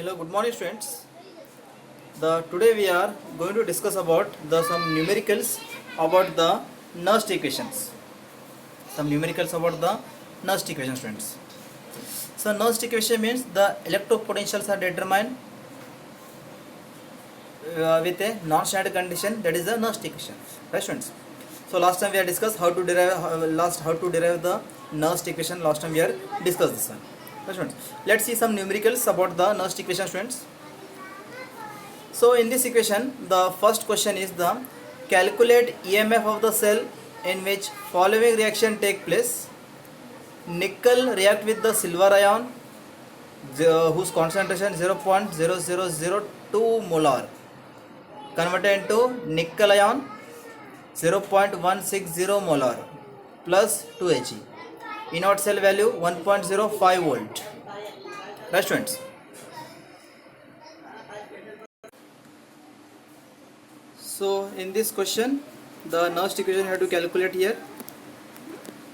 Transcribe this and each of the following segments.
Hello, good morning students. Today we are going to discuss about some numericals about the Nernst equations. Some numericals about the Nernst equation, students. So Nernst equation means the electropotentials are determined with a non-standard condition, that is the Nernst equation, right students? So last time we have discussed how to derive the Nernst equation. Last time we have discussed this one, right students? Let's see some numericals about the Nernst equation, students. So in this equation, the first question is the calculate EMF of the cell in which following reaction take place. Nickel react with the silver ion whose concentration 0.0002 molar converted into nickel ion 0.160 molar plus 2 Ag. E0 cell value 1.05 volt. Right students? So in this question, the Nernst equation you have to calculate here.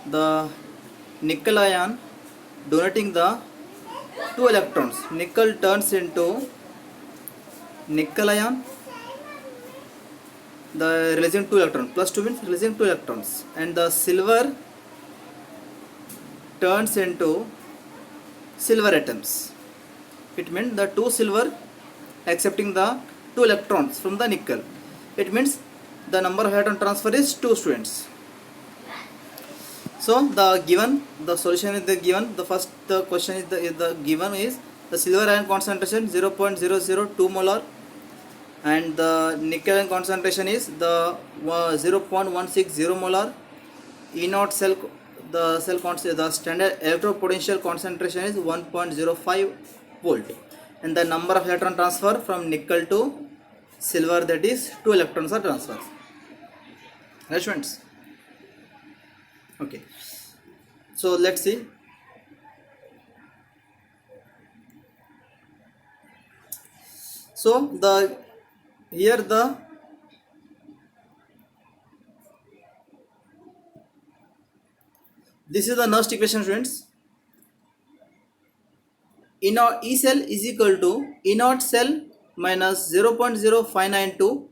The nickel ion donating the 2 electrons. Nickel turns into nickel ion. The releasing 2 electrons. Plus 2 means releasing 2 electrons. And the silver turns into silver atoms. It means the 2 silver accepting the 2 electrons from the nickel. It means the number of electron transfer is 2, students. So the solution is the given. The first question is the given is the silver ion concentration 0.002 molar and the nickel ion concentration is the 0.160 molar. E0 cell the standard electropotential concentration is 1.05 volt and the number of electron transfer from nickel to silver, that is 2 electrons are transferred. Right students? Okay, so let's see. So this is the Nernst equation, students. E cell is equal to E0 cell minus 0.0592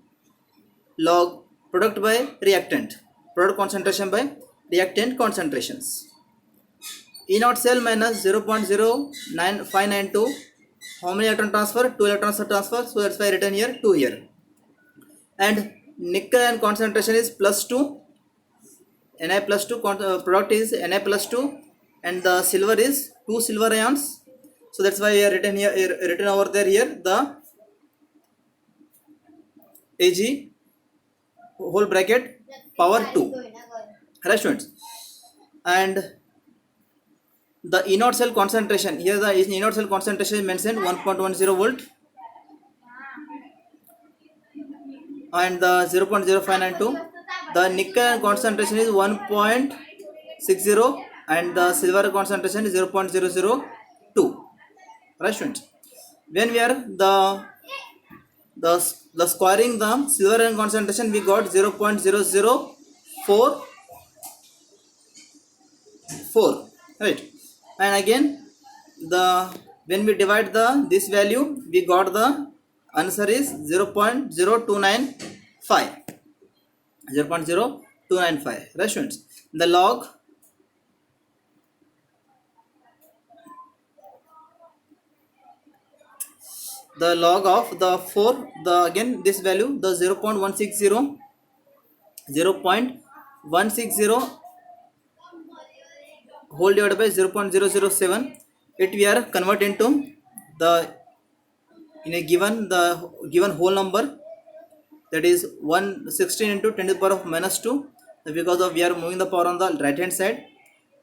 log product by reactant, product concentration by reactant concentrations. E0 cell minus 0.09592, how many electron transfer? 2 electrons are transfer, so that's why I written here 2 here. And nickel ion concentration is plus 2, Na plus 2, product is Na plus 2 and the silver is 2 silver ions, so that's why I have written over there here the Ag whole bracket power 2. Right students? And the E0 cell concentration, here the E0 cell concentration is mentioned 1.10 volt and the 0.0592. The nickel concentration is 1.60 and the silver concentration is 0.002. Right students? When we are the squaring the silver ion concentration, we got 0.0044, right? And again when we divide this value, we got the answer is 0.0295. 0.0295, right students? The log of the 4, again this value, the 0.160 whole divided by 0.007, it we are convert into in a given whole number, that is 116 into 10 to the power of minus 2, because of we are moving the power on the right hand side.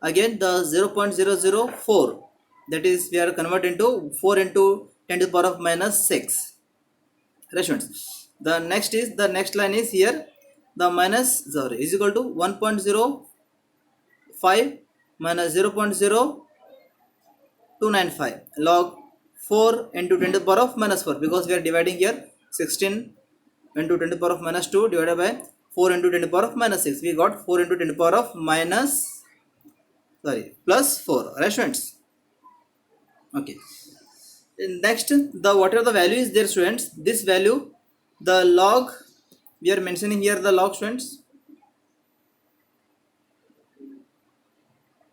Again the 0.004, that is we are convert into 4 into 10 to the power of minus 6. Right students? The next line is here, the is equal to 1.05 minus 0.0295 log 4 into 10 to the power of minus 4, because we are dividing here 16 into 10 to the power of minus 2 divided by 4 into 10 to the power of minus 6. We got 4 into 10 to the power of plus 4. Right students? Okay. Next, the whatever the value is there, students, this value, the log, we are mentioning here the log, students,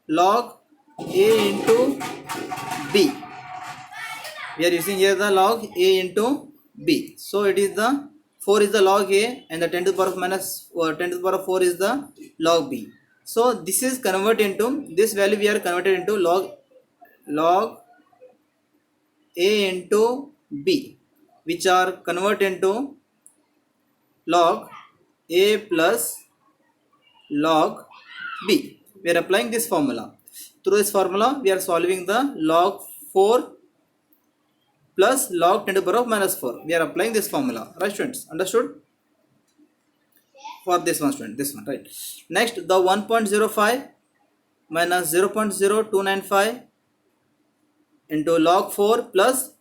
log a into b. We are using here the log a into b. So it is the 4 is the log a and the 10 to the power of minus 10 to the power of 4 is the log b. So this is converted into, this value we are converted into log a into b, which are converted into log a plus log b. We are applying this formula. Through this formula, we are solving the log 4 plus log 10 to the power of minus 4. We are applying this formula, right, students? Understood? For this one, student, this one, right? Next, the 1.05 minus 0.0295 into log 4 plus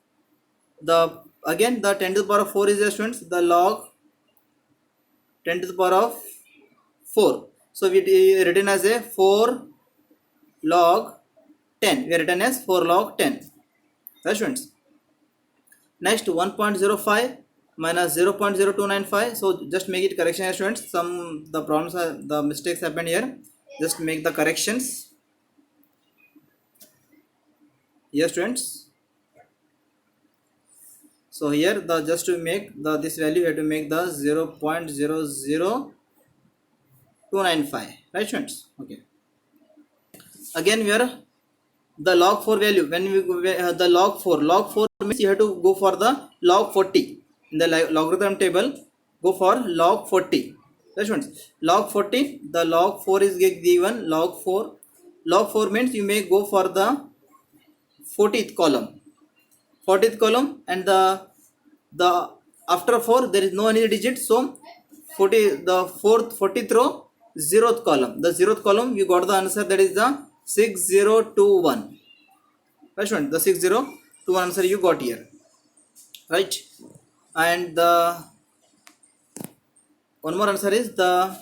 the, again the 10 to the power of 4 is there, students, the log 10 to the power of 4. So we written as a 4 log 10. We are written as 4 log 10. Right, students? Next, 1.05 minus 0.0295. So just make it correction here, students. Some the problems are, the mistakes happened here. Just make the corrections. Yes, students. So here the just to make the this value, you have to make the 0.00295. Right, students? Okay. Again, we are the log 4 value. When we the log 4 means you have to go for the log 40 in the logarithm table. Go for log 40. Right, students? Log 40. The log 4 is given log 4. Log 4 means you may go for the 40th column. 40th column, and the after 4 there is no any digit, so 40 the 40th row, 0th column. The 0th column you got the answer, that is the 6021. Right, student? The 6021 answer you got here, right? And the one more answer is the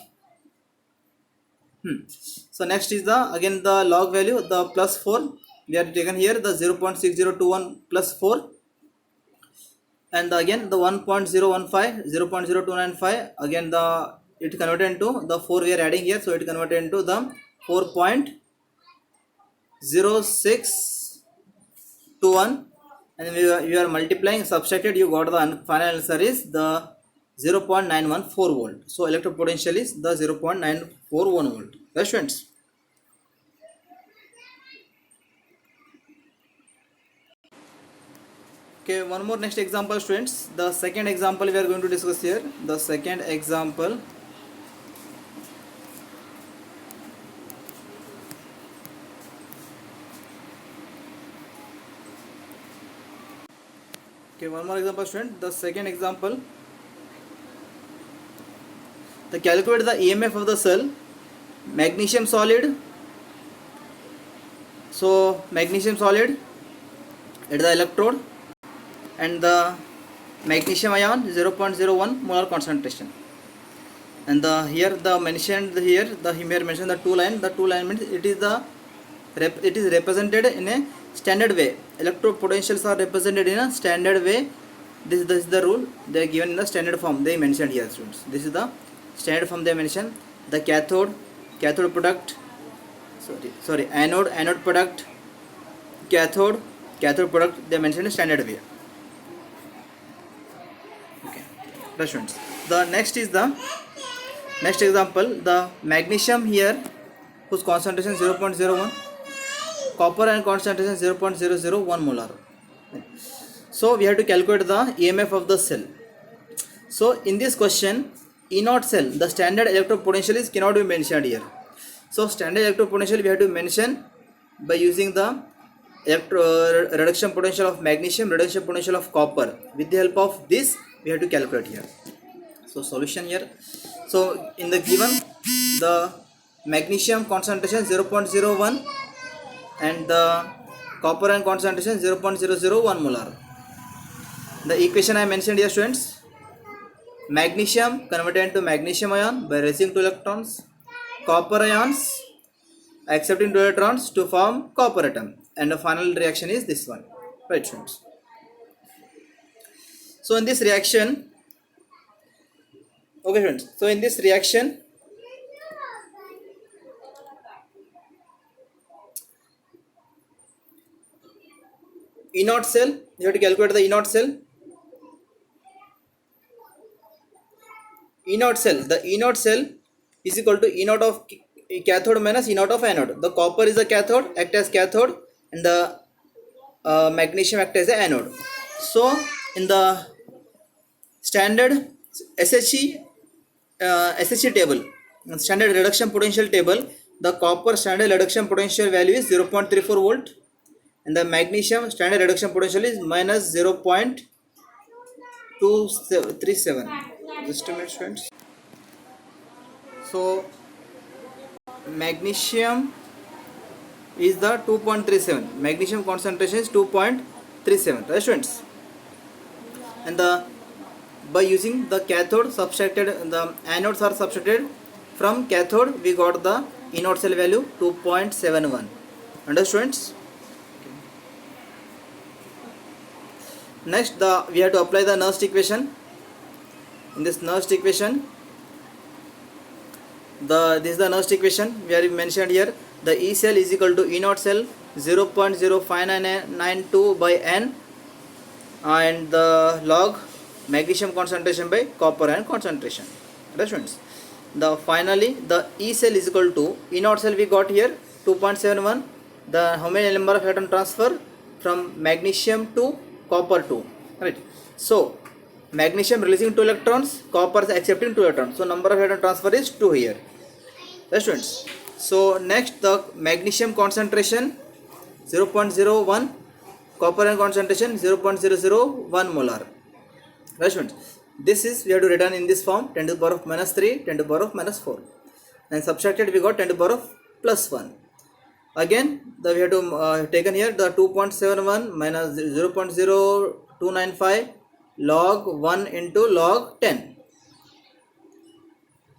so next is the again the log value, the plus 4. We are taken here the 0.6021 plus 4, and again the 1.015 0.0295, again the it converted into the 4 we are adding here, so it converted into the 4.0621, and you are multiplying, subtracted, you got the final answer is the 0.914 volt. So electric potential is the 0.941 volt. Right, students? Okay, one more next example, students. The second example we are going to discuss here. The second example. Okay, one more example, student. The second example. To calculate the EMF of the cell, magnesium solid. So magnesium solid at the electrode, and the magnesium ion 0.01 molar concentration, and the here the mentioned here the here mentioned the two line means it is represented in a standard way. Electrode potentials are represented in a standard way. This is the rule they are given in the standard form they mentioned here, students. This is the standard form they mentioned. The cathode product, anode product, cathode product they mentioned in standard way. Right, students. The next is the next example. The magnesium here whose concentration 0.01, copper and concentration 0.001 molar. So we have to calculate the EMF of the cell. So in this question, E0 cell, the standard electrode potential is cannot be mentioned here. So standard electrode potential we have to mention by using the reduction potential of magnesium, reduction potential of copper. With the help of this we have to calculate here. So solution here. So in the given, the magnesium concentration 0.01 and the copper and concentration 0.001 molar. The equation I mentioned here, students. Magnesium converted into magnesium ion by raising 2 electrons, copper ions accepting 2 electrons to form copper atom, and the final reaction is this one. Right, students? So in this reaction, okay friends, so in this reaction, E naught cell, you have to calculate the E naught cell. E naught cell, the E naught cell is equal to E naught of cathode minus E naught of anode. The copper is the cathode, act as cathode, and the magnesium act as the anode. So in the standard SHE SHE table, standard reduction potential table, the copper standard reduction potential value is 0.34 volt, and the magnesium standard reduction potential is minus 0.237. Just a minute, friends. So magnesium is the 2.37. Magnesium concentration is 2.37, right students? And the by using the cathode subtracted, the anodes are subtracted from cathode, we got the E naught cell value 2.71. Understood, students? Next, we have to apply the Nernst equation. In this Nernst equation, this is the Nernst equation we have mentioned here. The E cell is equal to E naught cell 0.05992 by N, and the log magnesium concentration by copper ion concentration. Right, students? The finally the E cell is equal to E naught cell we got here 2.71. The how many number of electron transfer from magnesium to copper 2, right? So magnesium releasing 2 electrons, copper is accepting 2 electrons, so number of electron transfer is 2 here. Right, students? So next, the magnesium concentration 0.01, copper ion concentration 0.001 molar. Right, students? This is we have to written in this form 10 to the power of minus 3, 10 to the power of minus 4, and subtracted we got 10 to the power of plus 1. Again, we have to taken here the 2.71 minus 0.0295 log 1 into log 10.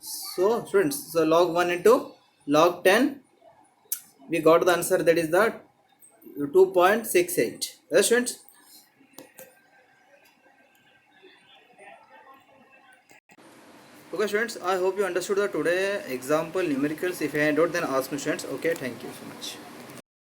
So students, so log 1 into log 10, we got the answer, that is the 2.68. Right, students? Okay students, I hope you understood the today example numericals. If you had not, then ask me students. Okay, thank you so much.